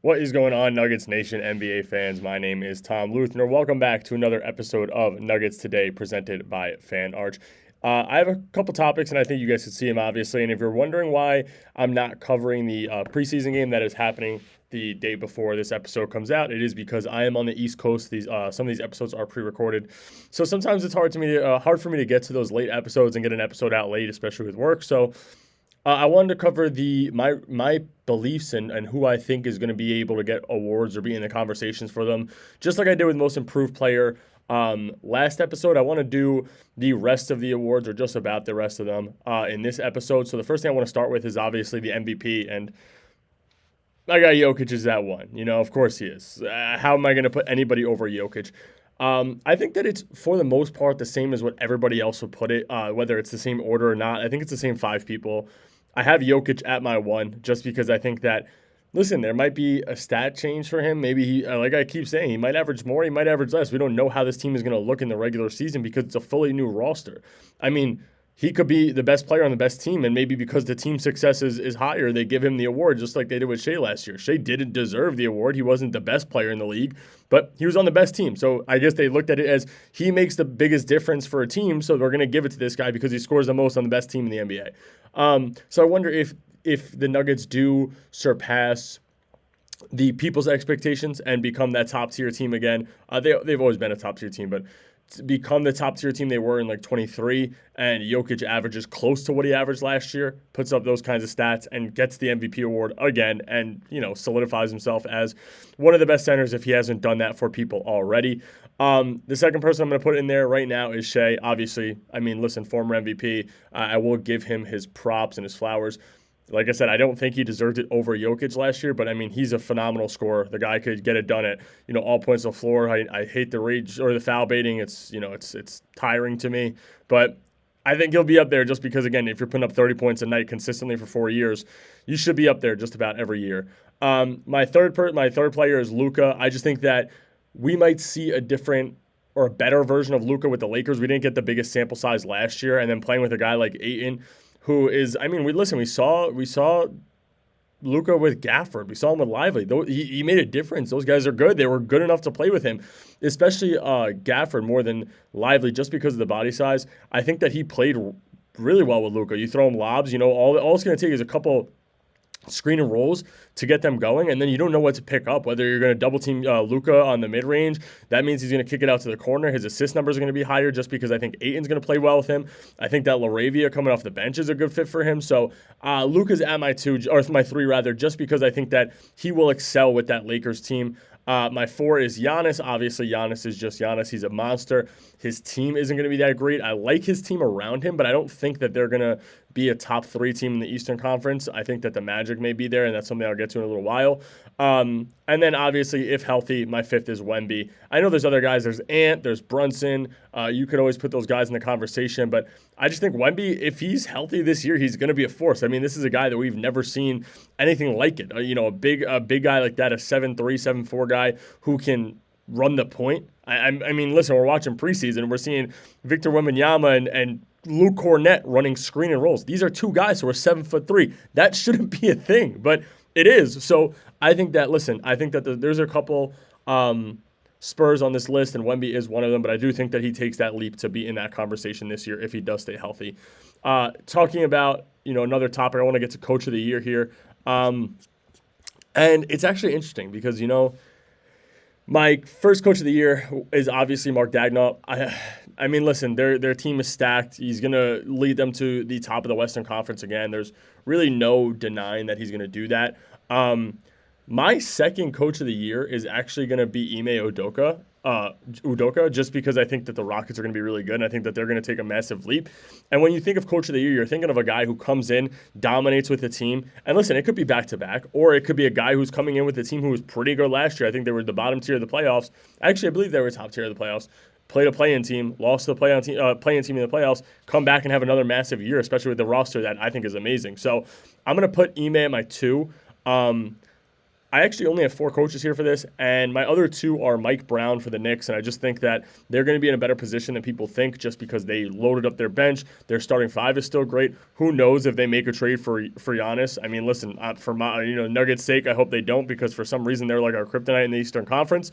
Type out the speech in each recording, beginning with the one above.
What is going on, Nuggets Nation NBA fans? My name is Tom Leuthner. Welcome back to another episode of Nuggets Today, presented by Fan Arch. I have a couple topics, and I think you guys can see them, obviously. And if you're wondering why I'm not covering the preseason game that is happening the day before this episode comes out, it is because I am on the East Coast. Some of these episodes are pre-recorded, so sometimes it's hard for me to get to those late episodes and get an episode out late, especially with work. So I wanted to cover my beliefs and who I think is going to be able to get awards or be in the conversations for them, just like I did with Most Improved Player last episode. I want to do the rest of the awards, or just about the rest of them, in this episode. So the first thing I want to start with is obviously the MVP, and I got Jokic is at one. Of course he is. How am I going to put anybody over Jokic? I think that it's, for the most part, the same as what everybody else would put it, whether it's the same order or not. I think it's the same five people. I have Jokic at my one just because I think that, listen, there might be a stat change for him. Maybe he, like I keep saying, he might average more, he might average less. We don't know how this team is going to look in the regular season because it's a fully new roster. I mean, he could be the best player on the best team, and maybe because the team success is higher, they give him the award, just like they did with Shea last year. Shea didn't deserve the award. He wasn't the best player in the league, but he was on the best team. So I guess they looked at it as he makes the biggest difference for a team, so we're going to give it to this guy because he scores the most on the best team in the NBA. So I wonder if the Nuggets do surpass the people's expectations and become that top-tier team again. They've always been a top-tier team, but to become the top-tier team they were in like 23, and Jokic averages close to what he averaged last year, puts up those kinds of stats, and gets the MVP award again, and solidifies himself as one of the best centers if he hasn't done that for people already. The second person I'm going to put in there right now is Shea. Obviously, I mean, listen, former MVP. I will give him his props and his flowers. Like I said, I don't think he deserved it over Jokic last year, but I mean, he's a phenomenal scorer. The guy could get it done at, all points of the floor. I hate the rage or the foul baiting. It's tiring to me, but I think he'll be up there just because, again, if you're putting up 30 points a night consistently for 4 years, you should be up there just about every year. My third player is Luka. I just think that we might see a different or a better version of Luka with the Lakers. We didn't get the biggest sample size last year, and then playing with a guy like Ayton, who is, I mean, we saw Luka with Gafford. We saw him with Lively. He made a difference. Those guys are good. They were good enough to play with him, especially Gafford more than Lively just because of the body size. I think that he played really well with Luka. You throw him lobs, all it's going to take is a couple screen and rolls to get them going, and then you don't know what to pick up. Whether you're going to double team Luka on the mid range, that means he's going to kick it out to the corner. His assist numbers are going to be higher just because I think Ayton's going to play well with him. I think that LaRavia coming off the bench is a good fit for him. So Luka's at my my three rather, just because I think that he will excel with that Lakers team. My four is Giannis. Obviously, Giannis is just Giannis. He's a monster. His team isn't going to be that great. I like his team around him, but I don't think that they're going to be a top three team in the Eastern Conference. I think that the Magic may be there, and that's something I'll get to in a little while. And then, obviously, if healthy, my fifth is Wemby. I know there's other guys. There's Ant. There's Brunson. You could always put those guys in the conversation, but I just think Wemby, if he's healthy this year, he's going to be a force. I mean, this is a guy that we've never seen anything like it. A big guy like that, a 7'3", 7'4" guy who can run the point. I mean, listen, we're watching preseason. We're seeing Victor Wembanyama and Luke Cornett running screen and rolls. These are two guys who are 7'3". That shouldn't be a thing, but it is. So I think that, there's a couple Spurs on this list, and Wemby is one of them, but I do think that he takes that leap to be in that conversation this year if he does stay healthy. Talking about, another topic, I want to get to Coach of the Year here. And it's actually interesting because, my first Coach of the Year is obviously Mark Daigneault. I mean, listen, their team is stacked. He's going to lead them to the top of the Western Conference again. There's really no denying that he's going to do that. My second Coach of the Year is actually going to be Ime Udoka, just because I think that the Rockets are going to be really good, and I think that they're going to take a massive leap. And when you think of Coach of the Year, you're thinking of a guy who comes in, dominates with the team. And listen, it could be back-to-back, or it could be a guy who's coming in with a team who was pretty good last year. I think they were the bottom tier of the playoffs. Actually, I believe they were top tier of the playoffs. Played a play-in team, lost to the play-in team in the playoffs, come back and have another massive year, especially with the roster that I think is amazing. So I'm going to put Ime at my two. I actually only have 4 coaches here for this, and my other 2 are Mike Brown for the Knicks, and I just think that they're going to be in a better position than people think just because they loaded up their bench. Their starting 5 is still great. Who knows if they make a trade for Giannis? I mean, listen, for my Nuggets' sake, I hope they don't because for some reason they're like our kryptonite in the Eastern Conference.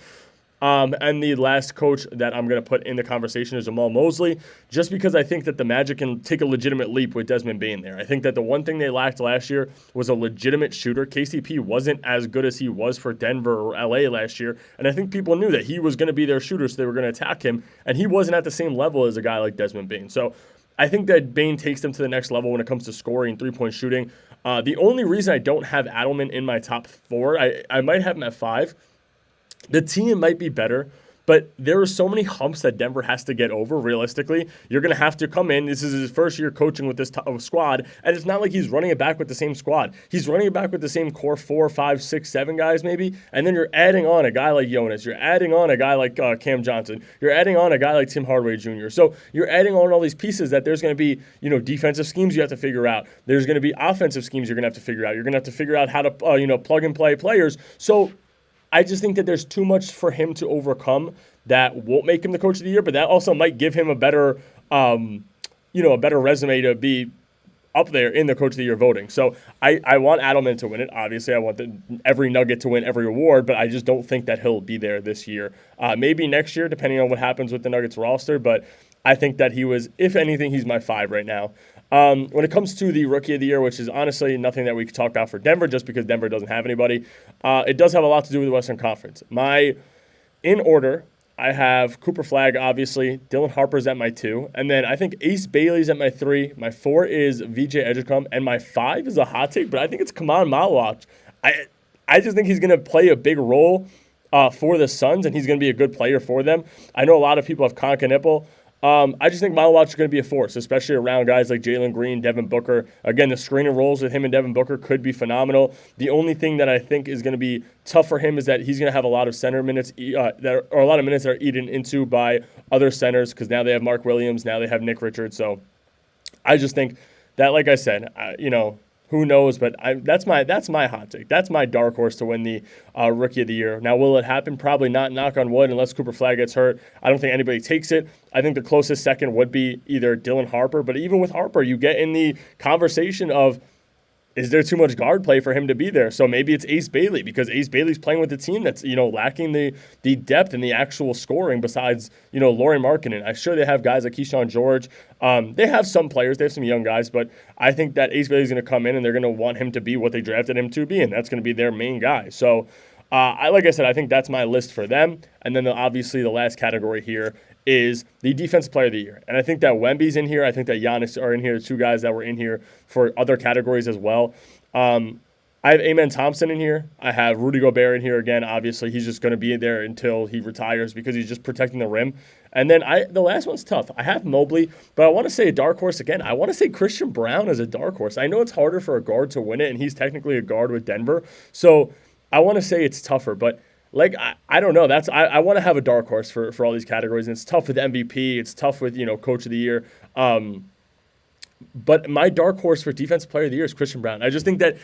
And the last coach that I'm going to put in the conversation is Jamal Mosley, just because I think that the Magic can take a legitimate leap with Desmond Bane there. I think that the one thing they lacked last year was a legitimate shooter. KCP wasn't as good as he was for Denver or LA last year, and I think people knew that he was going to be their shooter, so they were going to attack him, and he wasn't at the same level as a guy like Desmond Bane. So I think that Bane takes them to the next level when it comes to scoring, three-point shooting. The only reason I don't have Adelman in my top 4, I might have him at 5. The team might be better, but there are so many humps that Denver has to get over, realistically. You're going to have to come in. This is his first year coaching with this squad, and it's not like he's running it back with the same squad. He's running it back with the same core 4, 5, 6, 7 guys maybe, and then you're adding on a guy like Jonas. You're adding on a guy like Cam Johnson. You're adding on a guy like Tim Hardaway Jr. So you're adding on all these pieces that there's going to be, defensive schemes you have to figure out. There's going to be offensive schemes you're going to have to figure out. You're going to have to figure out how to, plug and play players. So I just think that there's too much for him to overcome that won't make him the coach of the year, but that also might give him a better, a better resume to be up there in the coach of the year voting. So I want Adelman to win it. Obviously, I want every Nugget to win every award, but I just don't think that he'll be there this year. Maybe next year, depending on what happens with the Nuggets roster, but I think that he was, if anything, he's my 5 right now. When it comes to the Rookie of the Year, which is honestly nothing that we could talk about for Denver just because Denver doesn't have anybody, it does have a lot to do with the Western Conference. In order, I have Cooper Flagg, obviously. Dylan Harper's at my 2. And then I think Ace Bailey's at my 3. My 4 is VJ Edgecombe. And my 5 is a hot take, but I think it's Kaman Malawach. I just think he's going to play a big role for the Suns, and he's going to be a good player for them. I know a lot of people have Conca-Nipple. I just think Malawach is going to be a force, especially around guys like Jalen Green, Devin Booker. Again, the screen and rolls with him and Devin Booker could be phenomenal. The only thing that I think is going to be tough for him is that he's going to have a lot of center minutes, a lot of minutes that are eaten into by other centers because now they have Mark Williams, now they have Nick Richards. So I just think that, like I said, who knows? But that's my hot take. That's my dark horse to win the Rookie of the Year. Now, will it happen? Probably not. Knock on wood, unless Cooper Flagg gets hurt. I don't think anybody takes it. I think the closest second would be either Dylan Harper. But even with Harper, you get in the conversation of, is there too much guard play for him to be there? So maybe it's Ace Bailey because Ace Bailey's playing with a team that's, lacking the depth and the actual scoring besides, Lauri Markkanen. I'm sure they have guys like Keyshawn George. They have some players. They have some young guys, but I think that Ace Bailey's going to come in and they're going to want him to be what they drafted him to be, and that's going to be their main guy. So like I said, I think that's my list for them. And then obviously the last category here is the Defensive Player of the Year. And I think that Wemby's in here. I think that Giannis are in here, 2 guys that were in here for other categories as well. I have Amen Thompson in here. I have Rudy Gobert in here again. Obviously, he's just going to be there until he retires because he's just protecting the rim. And then the last one's tough. I have Mobley, but I want to say a dark horse again. I want to say Christian Brown as a dark horse. I know it's harder for a guard to win it, and he's technically a guard with Denver. So I want to say it's tougher, but I don't know. I want to have a dark horse for all these categories, and it's tough with MVP. It's tough with Coach of the Year. But my dark horse for Defensive Player of the Year is Christian Brown. I just think that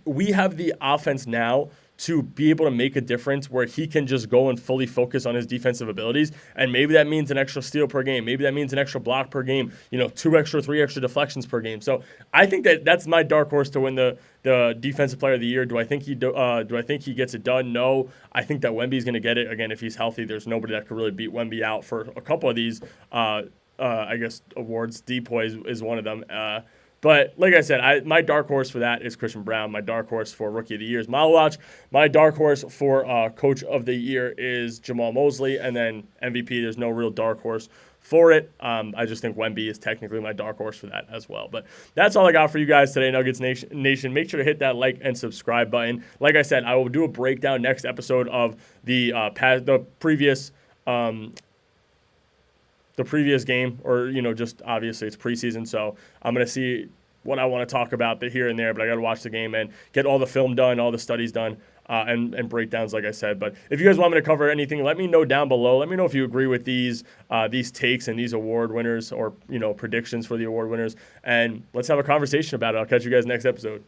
we have the offense now to be able to make a difference where he can just go and fully focus on his defensive abilities. And maybe that means an extra steal per game. Maybe that means an extra block per game, 2 extra, 3 extra deflections per game. So I think that's my dark horse to win the Defensive Player of the Year. Do I think he gets it done? No. I think that Wemby's going to get it. Again, if he's healthy, there's nobody that could really beat Wemby out for a couple of these awards. Depoy is one of them. But like I said, my dark horse for that is Christian Brown. My dark horse for Rookie of the Year is Malawach. My dark horse for Coach of the Year is Jamal Mosley. And then MVP, there's no real dark horse for it. I just think Wemby is technically my dark horse for that as well. But that's all I got for you guys today, Nuggets Nation. Make sure to hit that like and subscribe button. Like I said, I will do a breakdown next episode of the previous game, or just obviously it's preseason, so I'm going to see what I want to talk about here and there, but I got to watch the game and get all the film done, all the studies done, and breakdowns, like I said. But if you guys want me to cover anything, let me know down below. Let me know if you agree with these takes and these award winners, or predictions for the award winners, and let's have a conversation about it. I'll catch you guys next episode.